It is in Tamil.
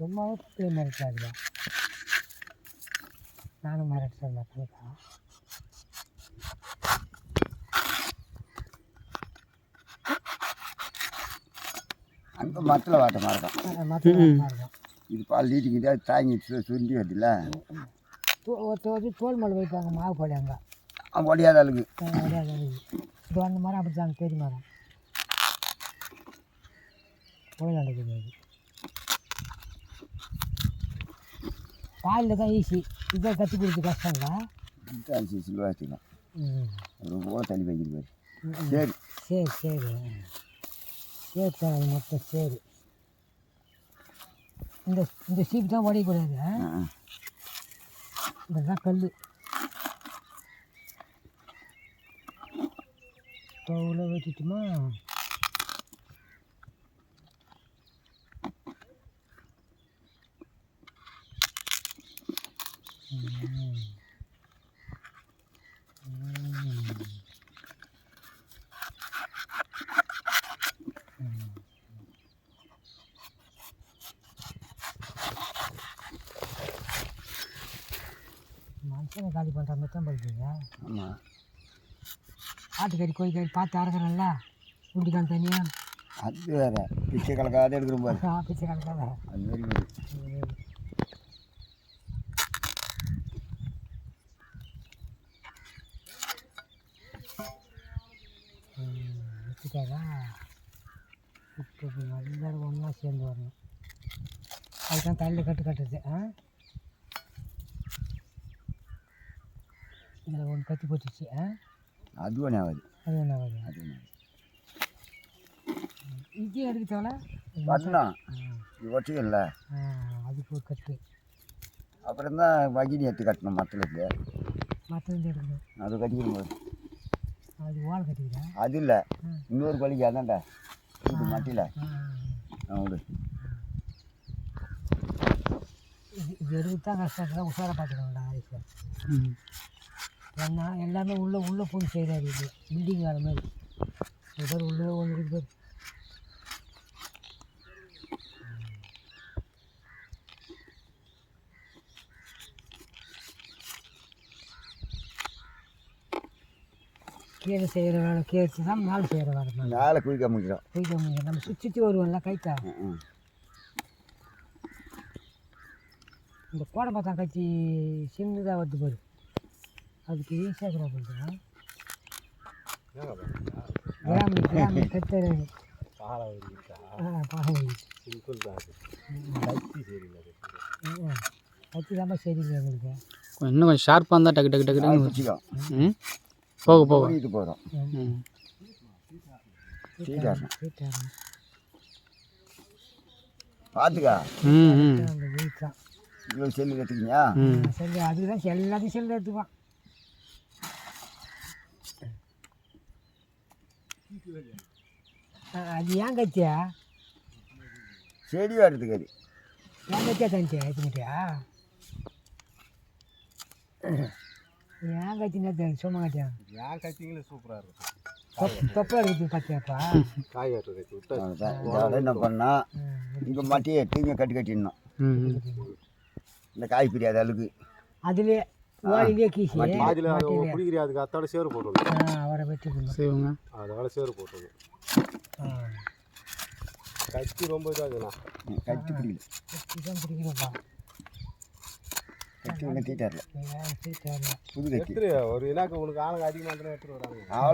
சும்மாவே போய் மிரட்டாதுல நானும் மிரட்டுறேன் கணக்கா அங்கே மரத்தில் வாட்டமாக இருக்கும் மற்ற இது பால் நீட்டிக்கிட்டு அது தாங்கி சுண்டி வருதுல்ல தோல் மலை வைப்பாங்க மாவு பழி அங்கே ஒடியாத அளவுக்கு ஒடியாத அளவுக்கு இது அந்த மரம் அப்படி தாங்க பெரிய மரம் கோயில் நடக்குது அது பாலில் தான் ஈஸி இதை கற்றுக் கொடுத்து கஷ்டங்களா அரிசி சில்வா வச்சுக்கலாம் ரொம்ப தண்ணி வைக்கிறது சரி சரி சரி சரி சார் அது மொத்தம் சரி இந்த சீப்பு தான் உடையக்கூடாது இதெல்லாம் கல் தோலை வச்சுட்டுமா மனுஷனை காலி பண்ணுற மாதிரி தான் பண்ணுறீங்க ஆமாம் ஆட்டுக்கறி கோழிக்கறி பார்த்து அறக்குறல்ல குண்டிக்கால் தனியாக அது வேறு பிச்சை கலக்காத எடுக்கிற பாரு பிச்சை கணக்காக அது மாதிரி வச்சுட்டாக்கா இப்போ எல்லாரும் ஒன்றா சேர்ந்து வரணும் அதுதான் தலையில் கட்டுறது இதில் ஒன்று கட்டி போட்டுச்சு அது ஒன்று ஆகாது அது ஒன்று ஆகாது அது ஒன்று இங்கே எடுக்க தேவை வரணும் இது ஒட்டிக்கல அதுக்கு ஒரு கட்டு அப்புறம் தான் வகினி எடுத்து கட்டணும் மரத்துலேருந்து மற்றதுலேருந்து எடுக்கணும் அது கட்டிக்கணும் போது அது ஓலை கட்டிக்கிறேன் அது இல்லை இன்னொரு பள்ளிக்கு அதான்டா இது மட்டியில் விடு இது எடுத்து தான் கஷ்டம் உஷாராக பார்த்துக்கணும்டா ஆயுஷில் ஏன்னா எல்லாமே உள்ளே பூந்து செய்கிறாரு இது பில்டிங் வேறு மாதிரி ஏதோ உள்ளே ஒன்று இருக்குது கீழே செய்கிற வேலை கீழே தான் மேலே செய்கிற வேலை மேலே குளிக்க முடியும் குளிக்க முடியும் நம்ம சுற்றி வருவோம்ல கைத்தா இந்த கோடை பார்த்தா கட்சி சின்னதாக வருது போது அதுக்கு ஈஸியாக கூட பண்ணுறேன் கிராமி கத்தரு கத்தி தான் சரியில்லை எங்களுக்கு இன்னும் கொஞ்சம் ஷார்ப்பாக இருந்தால் டக்கு டக்கு டக்கு வச்சுக்கோ போக போக போயிட்டு போகிறோம் பார்த்துக்கா அந்த வெயிட் தான் இவ்வளோ செல்லு எடுத்துக்கிங்க செல்லு அதுதான் எல்லாத்தையும் செல்லு எடுத்துப்பான் அது ஏன் கத்தியா செடியாக எடுத்துக்காது ஏன் கத்தியா தனிச்சியா எடுத்துக்கிட்டியா ஏன் கத்தினா சும்மா கத்தியா ஏன் கத்திங்களே சூப்பராக இருக்கும் தொப்பை எடுத்து பார்த்தியாப்பா காய் வெட்டுற கத்தி விட்டா இதோட என்ன பண்ணால் இங்கே மாட்டியே எடுத்து இங்கே கட்டி கட்டிடணும் இந்த காய் பிரியாத அளவுக்கு அதுலேயே ஓடிலேயே கீசி அதில் பிடிக்கிறியா அதுக்கு அத்தோட சேறு போட்டுருங்க அவரை வெட்டி செய்வோங்க அதோட சேறு போட்டுருங்க கத்தி ரொம்ப இதாகுண்ணா கட்டி பிடிக்கல தான் பிடிக்கிறப்பா கட்டி ஒன்று தீட்டாரில் தீட்டாரில் புது கட்டி எடுத்துரு ஒரு இலாக்கு உனக்கு ஆளுங்க அதிகமாக இருந்தால் எடுத்துட்டு வராங்க அவ்வளோ